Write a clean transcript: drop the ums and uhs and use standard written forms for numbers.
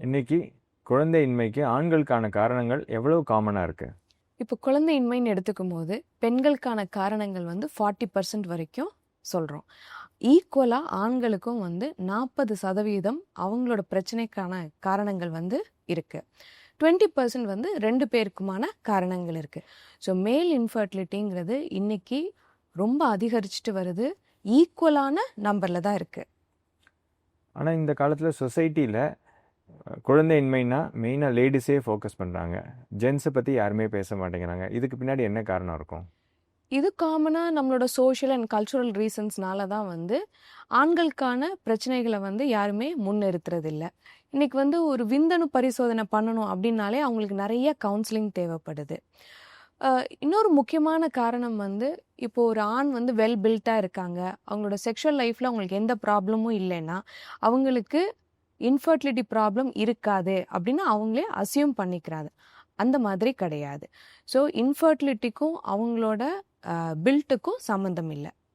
இன்னைக்கு குழந்தையின்மைக்கு ஆண்களுக்கான காரணங்கள் எவ்வளவு காமனாக இருக்கு? இப்போ குழந்தையின்மைன்னு எடுத்துக்கும் போது பெண்களுக்கான காரணங்கள் 40% வரைக்கும் சொல்கிறோம். ஈக்குவலாக ஆண்களுக்கும் 40% அவங்களோட பிரச்சனைக்கான காரணங்கள் இருக்குது. 20% 2 பேருக்குமான காரணங்கள் இருக்குது. ஸோ மேல் இன்ஃபர்டிலிட்டிங்கிறது இன்னைக்கு ரொம்ப அதிகரிச்சுட்டு வருது. ஈக்குவலான நம்பரில் தான் இருக்குது. ஆனால் இந்த காலத்தில் சொசைட்டியில் குழந்தையின்மைனா மெயினாக லேடிஸே ஃபோக்கஸ் பண்ணுறாங்க, ஜென்ஸை பற்றி யாருமே பேச மாட்டேங்கிறாங்க. இதுக்கு பின்னாடி என்ன காரணம் இருக்கும்? இது காமனாக நம்மளோட சோஷியல் அண்ட் கல்ச்சுரல் ரீசன்ஸ்னால தான் ஆண்களுக்கான பிரச்சனைகளை யாருமே முன்னிறுத்துறதில்ல. இன்னைக்கு ஒரு விந்தணு பரிசோதனை பண்ணணும் அப்படின்னாலே அவங்களுக்கு நிறைய கவுன்சிலிங் தேவைப்படுது. இன்னொரு முக்கியமான காரணம் இப்போ ஒரு ஆண் வெல் பில்ட்டாக இருக்காங்க, அவங்களோட செக்ஷுவல் லைஃப்பில் அவங்களுக்கு எந்த ப்ராப்ளமும் இல்லைன்னா அவங்களுக்கு இன்ஃபர்டிலிட்டி ப்ராப்ளம் இருக்காது அப்படின்னு அவங்களே அசியூம் பண்ணிக்கிறாங்க. அந்த மாதிரி கிடையாது. ஸோ இன்ஃபர்டிலிட்டிக்கும் அவங்களோட பில்ட்டுக்கும் சம்மந்தம் இல்லை.